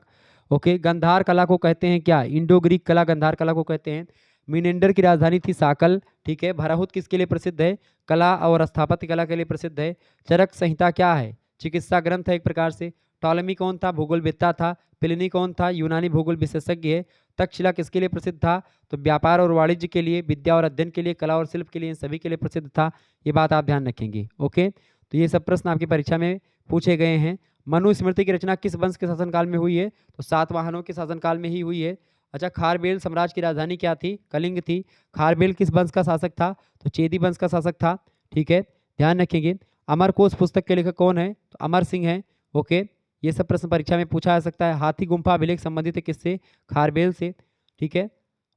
ओके, गंधार कला को कहते हैं क्या? इंडो ग्रीक कला गंधार कला को कहते हैं। मिनेंडर की राजधानी थी साकल, ठीक है। भराहुत किसके लिए प्रसिद्ध है? कला और स्थापत्य कला के लिए प्रसिद्ध है। चरक संहिता क्या है? चिकित्सा ग्रंथ है एक प्रकार से। टॉलमी कौन था? भूगोलवेत्ता था। प्लिनी कौन था? यूनानी भूगोल विशेषज्ञ है। तक्षशिला किसके लिए प्रसिद्ध था? तो व्यापार और वाणिज्य के लिए, विद्या और अध्ययन के लिए, कला और शिल्प के लिए, इन सभी के लिए प्रसिद्ध था। ये बात आप ध्यान रखेंगे। ओके, तो ये सब प्रश्न आपकी परीक्षा में पूछे गए हैं। मनुस्मृति की रचना किस वंश के शासनकाल में हुई है? तो सातवाहनों के शासनकाल में ही हुई है। अच्छा, खारबेल साम्राज्य की राजधानी क्या थी? कलिंग थी। खारबेल किस वंश का शासक था? तो चेदी वंश का शासक था, ठीक है, ध्यान रखेंगे। अमरकोश पुस्तक के लेखक कौन है? तो अमर सिंह है। ओके, ये सब प्रश्न परीक्षा में पूछा जा सकता है। हाथी गुम्फा अभिलेख संबंधित है किससे? खारबेल से, ठीक है।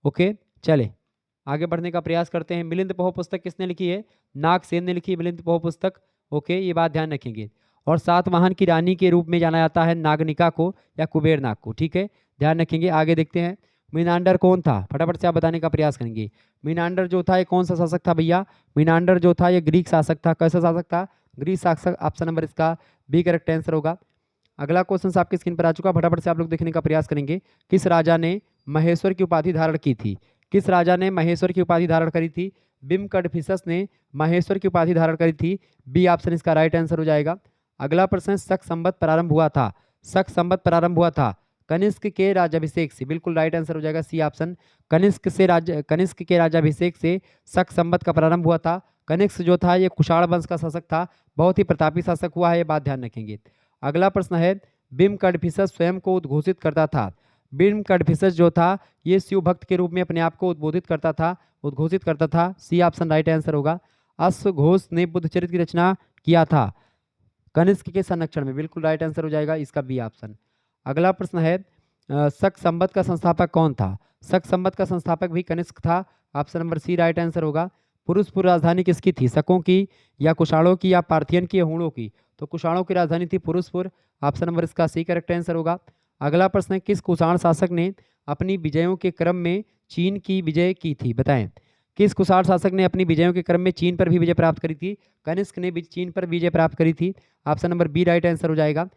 ओके, चले आगे बढ़ने का प्रयास करते हैं। मिलिंद पोह पुस्तक किसने लिखी है? नागसेन ने लिखी है मिलिंद पोह पुस्तक। ओके, ये बात ध्यान रखेंगे। और सातवाहन की रानी के रूप में जाना जाता है नागनिका को या कुबेर नाग को, ठीक है, ध्यान रखेंगे। आगे देखते हैं, मिनांडर कौन था? फटाफट से आप बताने का प्रयास करेंगे। मिनांडर जो था ये कौन सा शासक था भैया? मिनांडर जो था ये ग्रीक शासक था। कैसा शासक था? ग्रीक शासक, ऑप्शन नंबर इसका बी करेक्ट आंसर होगा। अगला क्वेश्चन आपकी स्क्रीन पर आ चुका, फटाफट से आप लोग देखने का प्रयास करेंगे। किस राजा ने महेश्वर की उपाधि धारण की थी? किस राजा ने महेश्वर की उपाधि धारण करी थी? बिम्बकड़फिसस ने महेश्वर की उपाधि धारण करी थी, बी ऑप्शन इसका राइट आंसर हो जाएगा। अगला प्रश्न, शक संवत प्रारंभ हुआ था। शक संवत प्रारंभ हुआ था कनिष्क के राज्याभिषेक से, बिल्कुल राइट आंसर हो जाएगा सी ऑप्शन। कनिष्क के राज्याभिषेक से शक संवत का प्रारंभ हुआ था। कनिष्क जो था ये कुषाण वंश का शासक था, बहुत ही प्रतापी शासक हुआ है, ये बात ध्यान रखेंगे। अगला प्रश्न है, बिम्बकड़फिसस स्वयं को उद्घोषित करता था। बिम्बकड़फिसस जो था ये शिव भक्त के रूप में अपने आप को उद्घोषित करता था, सी ऑप्शन राइट आंसर होगा। अश्वघोष ने बुद्ध चरित्र की रचना किया था कनिष्क के संरक्षण में, बिल्कुल राइट आंसर हो जाएगा इसका बी ऑप्शन। अगला प्रश्न है, शक संवत का संस्थापक कौन था? शक संवत का संस्थापक भी कनिष्क था, option number C right answer होगा। पुरुषपुर राजधानी किसकी थी? शकों की या कुषाणों की या पार्थियन की या हूणों की? तो कुषाणों की राजधानी थी पुरुषपुर, ऑप्शन नंबर इसका सी करेक्ट आंसर होगा। अगला प्रश्न है, किस कुषाण शासक ने अपनी विजयों के क्रम में चीन की विजय की थी? बताएं, किस कुषाण शासक ने अपनी विजयों के क्रम में चीन पर भी विजय प्राप्त करी थी? कनिष्क ने भी चीन पर विजय प्राप्त करी थी। Option number B right answer हो जाएगा।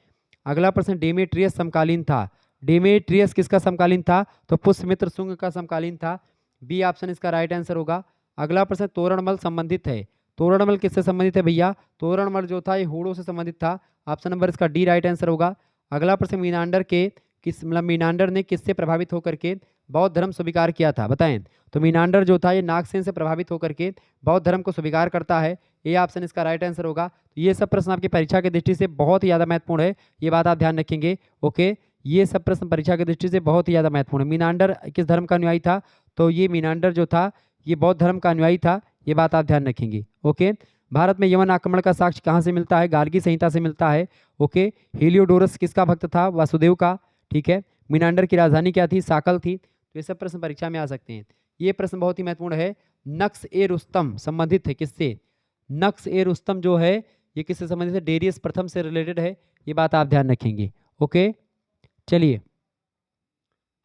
अगला प्रश्न, डेमेट्रियस समकालीन था। डेमेट्रियस किसका समकालीन था? तो पुष्यमित्र शुंग का समकालीन था। बी ऑप्शन इसका राइट आंसर होगा। अगला प्रश्न, तोरणमल संबंधित है। तोरणमल किससे संबंधित है भैया? तोरणमल जो था ये हूणों से संबंधित था। ऑप्शन नंबर इसका डी राइट आंसर होगा। अगला प्रश्न, मीनांडर के किस मतलब मीनांडर ने किससे प्रभावित होकर के बौद्ध धर्म स्वीकार किया था? बताएं। तो मीनांडर जो था ये नागसेन से प्रभावित होकर के बौद्ध धर्म को स्वीकार करता है। ये ऑप्शन इसका राइट आंसर होगा। तो ये सब प्रश्न आपकी परीक्षा की दृष्टि से बहुत ही ज़्यादा महत्वपूर्ण है, ये बात आप ध्यान रखेंगे। ओके, ये सब प्रश्न परीक्षा की दृष्टि से बहुत ही ज़्यादा महत्वपूर्ण है। मीनांडर किस धर्म का अनुयायी था? तो ये मीनांडर जो था ये बौद्ध धर्म का अनुयायी था, ये बात आप ध्यान रखेंगे। ओके, भारत में यवन आक्रमण का साक्ष्य कहाँ से मिलता है? गार्गी संहिता से मिलता है। ओके, हेलियोडोरस किसका भक्त था? वासुदेव का। ठीक है, मीनांडर की राजधानी क्या थी? साकल थी। तो ये सब प्रश्न परीक्षा में आ सकते हैं। ये प्रश्न बहुत ही महत्वपूर्ण है। नक्श ए रुस्तम संबंधित है किससे? नक्श ए रुस्तम जो है ये किससे संबंधित है? डेरियस प्रथम से रिलेटेड है, ये बात आप ध्यान रखेंगे। ओके, चलिए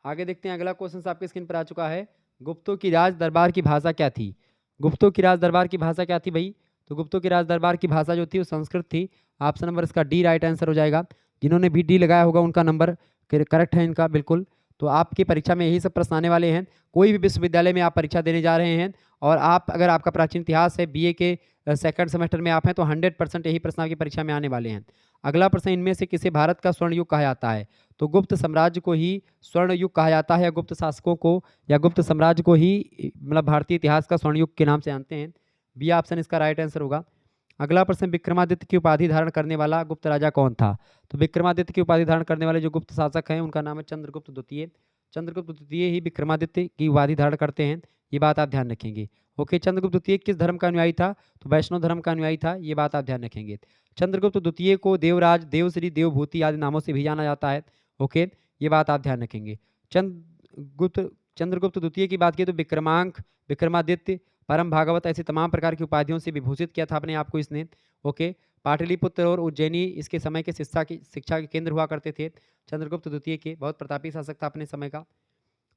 आगे देखते हैं। अगला क्वेश्चन आपके स्क्रीन पर आ चुका है। गुप्तों की राज दरबार की भाषा क्या थी? गुप्तों की राज दरबार की भाषा क्या थी भाई? तो गुप्तों की राज दरबार की भाषा जो थी वो संस्कृत थी। ऑप्शन नंबर इसका डी राइट आंसर हो जाएगा। जिन्होंने भी डी लगाया होगा उनका नंबर करेक्ट है इनका, बिल्कुल। तो आपकी परीक्षा में यही सब प्रश्न आने वाले हैं। कोई भी विश्वविद्यालय में आप परीक्षा देने जा रहे हैं और आप अगर आपका प्राचीन इतिहास है, बीए के सेकंड सेमेस्टर में आप हैं, तो 100% यही प्रश्न आपकी परीक्षा में आने वाले हैं। अगला प्रश्न, इनमें से किसे भारत का स्वर्ण युग कहा जाता है? तो गुप्त साम्राज्य को ही स्वर्ण युग कहा जाता है, या गुप्त शासकों को या गुप्त साम्राज्य को ही मतलब भारतीय इतिहास का स्वर्ण युग के नाम से जानते हैं। बी ऑप्शन इसका राइट आंसर होगा। अगला प्रश्न, विक्रमादित्य की उपाधि धारण करने वाला गुप्त राजा कौन था? तो विक्रमादित्य की उपाधि धारण करने वाले जो गुप्त शासक हैं उनका नाम है चंद्रगुप्त द्वितीय। चंद्रगुप्त द्वितीय ही विक्रमादित्य की उपाधि धारण करते हैं, ये बात आप ध्यान रखेंगे। ओके, चंद्रगुप्त द्वितीय किस धर्म का अनुयायी था? तो वैष्णव धर्म का अनुयायी था, ये बात आप ध्यान रखेंगे। चंद्रगुप्त द्वितीय को देवराज, देवश्री, देवभूति आदि नामों से भी जाना जाता है। ओके, ये बात आप ध्यान रखेंगे। चंद्रगुप्त द्वितीय की बात की तो विक्रमांक, विक्रमादित्य, परम भागवत ऐसे तमाम प्रकार की उपाधियों से विभूषित किया था अपने आप को इसने। ओके, पाटलिपुत्र और उज्जैनी इसके समय के शिक्षा के केंद्र हुआ करते थे चंद्रगुप्त द्वितीय के। बहुत प्रतापी शासक था अपने समय का।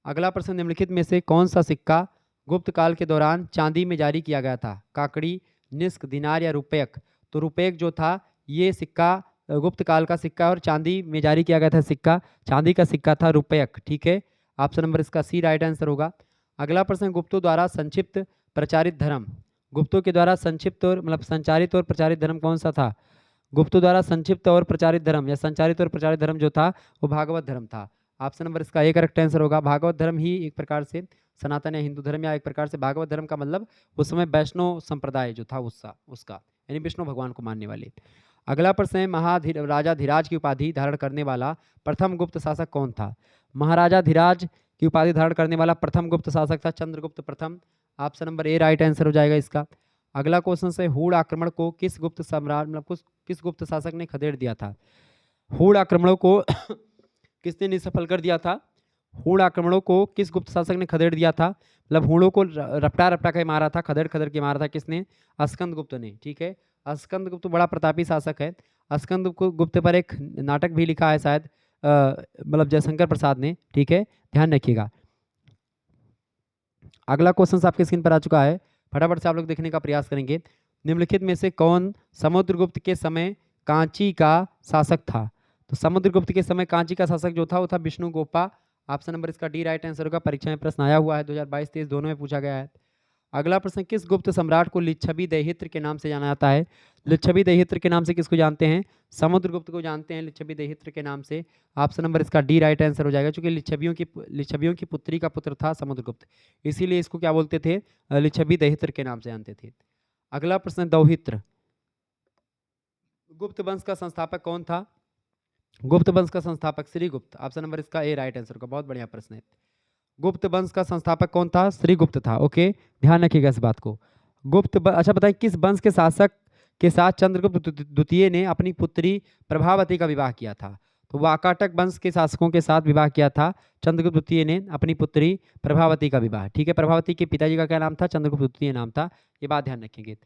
अगला प्रश्न, निम्नलिखित में से कौन सा सिक्का गुप्त काल के दौरान चांदी में जारी किया गया था? काकड़ी, निष्क, दिनार या रुपयक? तो रुपयक जो था ये सिक्का गुप्त काल का सिक्का और चांदी में जारी किया गया था सिक्का, चांदी का सिक्का था रुपयक। ठीक है, ऑप्शन नंबर इसका सी राइट आंसर होगा। अगला प्रश्न, गुप्तों द्वारा संक्षिप्त प्रचारित धर्म, गुप्तों के द्वारा संक्षिप्त और मतलब संचारित और प्रचारित धर्म कौन सा था? गुप्तों द्वारा संक्षिप्त और प्रचारित धर्म या संचारित और प्रचारित धर्म जो था वो भागवत धर्म था। ऑप्शन नंबर इसका एक करेक्ट आंसर होगा। भागवत धर्म ही एक प्रकार से सनातन या हिंदू धर्म, या एक प्रकार से भागवत धर्म का मतलब उस समय वैष्णव संप्रदाय जो था उसका यानी विष्णु भगवान को मानने वाले। अगला प्रश्न है, राजा धीराज की उपाधि धारण करने वाला प्रथम गुप्त शासक कौन था? महाराजा धीराज की उपाधि धारण करने वाला प्रथम गुप्त शासक था चंद्रगुप्त प्रथम। Option number A right answer हो जाएगा इसका। अगला क्वेश्चन से, हूण आक्रमण को किस गुप्त सम्राट मतलब किस गुप्त शासक ने खदेड़ दिया था? हूण आक्रमणों को किसने निष्फल कर दिया था? हूण आक्रमणों को किस गुप्त शासक ने खदेड़ दिया था? मतलब हूणों को रपटा रपटा के मारा था, खदेड़ खदेड़ के मारा था किसने? स्कंद गुप्त ने। ठीक है, स्कंद गुप्त बड़ा प्रतापी शासक है। स्कंद गुप्त पर एक नाटक भी लिखा है शायद मतलब जयशंकर प्रसाद ने। ठीक है, ध्यान रखिएगा। अगला क्वेश्चन आपके स्क्रीन पर आ चुका है, फटाफट से आप लोग देखने का प्रयास करेंगे। निम्नलिखित में से कौन समुद्रगुप्त के समय कांची का शासक था? तो समुद्रगुप्त के समय कांची का शासक जो था वो था विष्णुगोपा। ऑप्शन नंबर इसका डी राइट आंसर होगा। परीक्षा में प्रश्न आया हुआ है 2022-23 दोनों में पूछा गया है। अगला प्रश्न, किस गुप्त सम्राट को लिच्छवी दैहित्र के नाम से जाना जाता है? लिच्छवी दैहित्र के नाम से किसको जानते हैं? समुद्रगुप्त को जानते हैं लिच्छवी दैहित्र के नाम से। ऑप्शन नंबर इसका डी राइट आंसर हो जाएगा, क्योंकि लिच्छवियों की पुत्री का पुत्र था समुद्रगुप्त, इसीलिए इसको क्या बोलते थे? लिच्छवी दैहित्र के नाम से जानते थे। अगला प्रश्न, दौहित्र गुप्त वंश का संस्थापक कौन था? गुप्त वंश का संस्थापक श्रीगुप्त। ऑप्शन नंबर इसका ए राइट आंसर होगा। बहुत बढ़िया प्रश्न है। गुप्त वंश का संस्थापक कौन था? श्रीगुप्त था। ओके, ध्यान रखिएगा इस बात को। अच्छा बताइए, किस वंश के शासक के साथ चंद्रगुप्त द्वितीय ने अपनी पुत्री प्रभावती का विवाह किया था? तो वाकाटक वंश के शासकों के साथ विवाह किया था चंद्रगुप्त द्वितीय ने अपनी पुत्री प्रभावती का विवाह। ठीक है, प्रभावती के पिताजी का क्या नाम था? चंद्रगुप्त द्वितीय नाम था, ये बात ध्यान रखेंगे।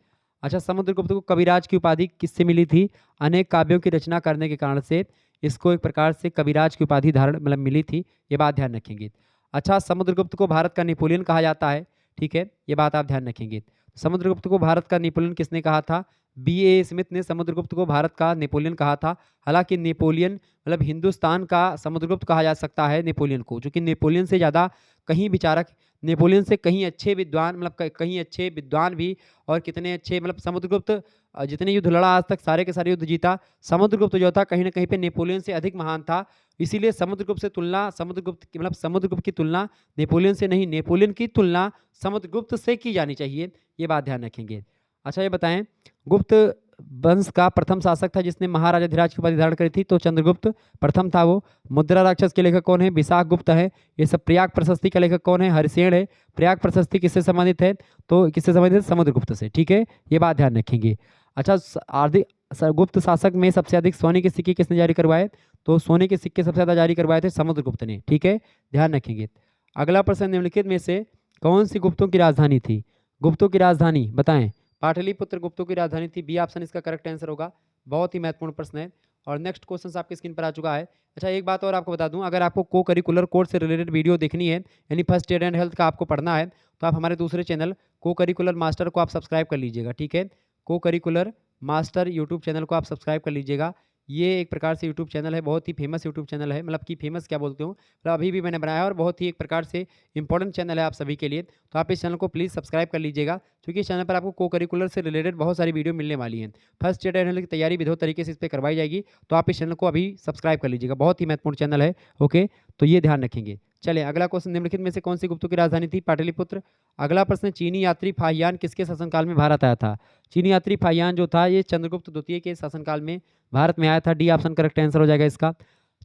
अच्छा, समुद्रगुप्त को कविराज की उपाधि किससे मिली थी? अनेक काव्यों की रचना करने के कारण से इसको एक प्रकार से कविराज की उपाधि धारण मतलब मिली थी, ये बात ध्यान रखेंगे। अच्छा, समुद्रगुप्त को भारत का नेपोलियन कहा जाता है। ठीक है, ये बात आप ध्यान रखेंगे। समुद्रगुप्त को भारत का नेपोलियन किसने कहा था? बी.ए. स्मिथ ने समुद्रगुप्त को भारत का नेपोलियन कहा था। हालाँकि नेपोलियन मतलब हिंदुस्तान का समुद्रगुप्त कहा जा सकता है नेपोलियन को, जो कि नेपोलियन से ज़्यादा कहीं विचारक, नेपोलियन से कहीं अच्छे विद्वान मतलब कहीं अच्छे विद्वान भी, और कितने अच्छे मतलब समुद्रगुप्त जितने युद्ध लड़ा आज तक सारे के सारे युद्ध जीता। समुद्रगुप्त जो था कहीं न कहीं पे नेपोलियन से अधिक महान था। इसीलिए समुद्रगुप्त की तुलना नेपोलियन से नहीं, नेपोलियन की तुलना समुद्रगुप्त से की जानी चाहिए। ये बात ध्यान रखेंगे। अच्छा ये बताएँ, गुप्त वंश का प्रथम शासक था जिसने महाराजाधिराज की उपाधि धारण करी थी, तो चंद्रगुप्त प्रथम था वो। मुद्रा राक्षस के लेखक कौन है? विशाख गुप्त है। ये सब प्रयाग प्रशस्ति का लेखक कौन है? हरिसेन है। प्रयाग प्रशस्ति किससे संबंधित है? तो किससे संबंधित है? समुद्रगुप्त से। ठीक है, ये बात ध्यान रखेंगे। अच्छा, गुप्त शासक में सबसे अधिक सोने के सिक्के किसने जारी करवाए? तो सोने के सिक्के सबसे ज़्यादा जारी करवाए थे समुद्रगुप्त ने। ठीक है, ध्यान रखेंगे। अगला प्रश्न, निम्नलिखित में से कौन सी गुप्तों की राजधानी थी? गुप्तों की राजधानी बताएं। पाटलिपुत्र गुप्तों की राजधानी थी। बी ऑप्शन इसका करेक्ट आंसर होगा। बहुत ही महत्वपूर्ण प्रश्न है। और नेक्स्ट क्वेश्चन आपकी स्क्रीन पर आ चुका है। अच्छा, एक बात और आपको बता दूं, अगर आपको को करिकुलर कोर्स से रिलेटेड वीडियो देखनी है, यानी फर्स्ट एड एंड हेल्थ का आपको पढ़ना है, तो आप हमारे दूसरे चैनल को करिकुलर मास्टर को आप सब्सक्राइब कर लीजिएगा। ठीक है, को करिकुलर मास्टर यूट्यूब चैनल को आप सब्सक्राइब कर लीजिएगा। ये एक प्रकार से यूट्यूब चैनल है, बहुत ही फेमस यूट्यूब चैनल है, मतलब कि फेमस क्या बोलते हो, मतलब अभी भी मैंने बनाया है, और बहुत ही एक प्रकार से इंपॉर्टेंट चैनल है आप सभी के लिए। तो आप इस चैनल को प्लीज़ सब्सक्राइब कर लीजिएगा, क्योंकि इस चैनल पर आपको को करिकुलर से रिलेटेड बहुत सारी वीडियो मिलने वाली हैं। फर्स्ट एड एंड हेल्थ की तैयारी विधिवत तरीके से इस पर करवाई जाएगी, तो आप इस चैनल को अभी सब्सक्राइब कर लीजिएगा। बहुत ही महत्वपूर्ण चैनल है। ओके, तो ये ध्यान रखेंगे। चलिए अगला क्वेश्चन, निम्नलिखित में से कौन सी गुप्तों की राजधानी थी? पाटलिपुत्र। अगला प्रश्न, चीनी यात्री फाहियान किसके शासनकाल में भारत आया था? चीनी यात्री फाहियान जो था ये चंद्रगुप्त द्वितीय के शासनकाल में भारत में आया था। डी ऑप्शन करेक्ट आंसर हो जाएगा इसका।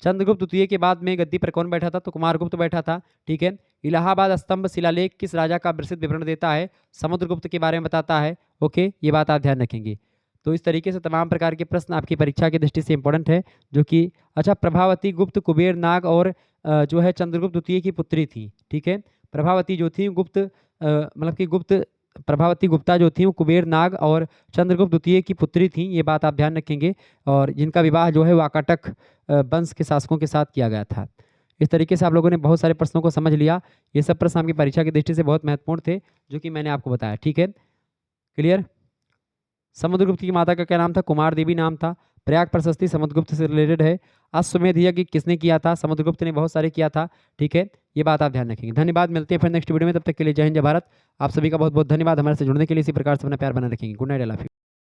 चंद्रगुप्त द्वितीय के बाद में गद्दी पर कौन बैठा था? तो कुमारगुप्त बैठा था। ठीक है, इलाहाबाद स्तंभ शिलालेख किस राजा का विस्तृत विवरण देता है? समुद्रगुप्त के बारे में बताता है। ओके, ये बात आप ध्यान रखेंगे। तो इस तरीके से तमाम प्रकार के प्रश्न आपकी परीक्षा की दृष्टि से इंपॉर्टेंट है, जो कि अच्छा, प्रभावती गुप्त कुबेर नाग और जो है चंद्रगुप्त द्वितीय की पुत्री थी। ठीक है, प्रभावती जो थी गुप्त मतलब कि गुप्त प्रभावती गुप्ता जो थी वो कुबेर नाग और चंद्रगुप्त द्वितीय की पुत्री थी। ये बात आप ध्यान रखेंगे, और जिनका विवाह जो है वाकाटक वंश के शासकों के साथ किया गया था। इस तरीके से आप लोगों ने बहुत सारे प्रश्नों को समझ लिया। ये सब प्रश्न आपकी परीक्षा की दृष्टि से बहुत महत्वपूर्ण थे, जो कि मैंने आपको बताया। ठीक है, क्लियर। समुद्रगुप्त की माता का क्या नाम था? कुमार देवी नाम था। प्रयाग प्रशस्ति समुद्रगुप्त से रिलेटेड है। अश्वमेध यज्ञ किसने किया था? समुद्रगुप्त ने बहुत सारे किया था। ठीक है, ये बात आप ध्यान रखेंगे। धन्यवाद, मिलते हैं फिर नेक्स्ट वीडियो में। तब तक के लिए जय हिंद जय भारत। आप सभी का बहुत बहुत धन्यवाद हमारे से जुड़ने के लिए। इसी प्रकार से अपना प्यार बना रखेंगे। Good night, I love you.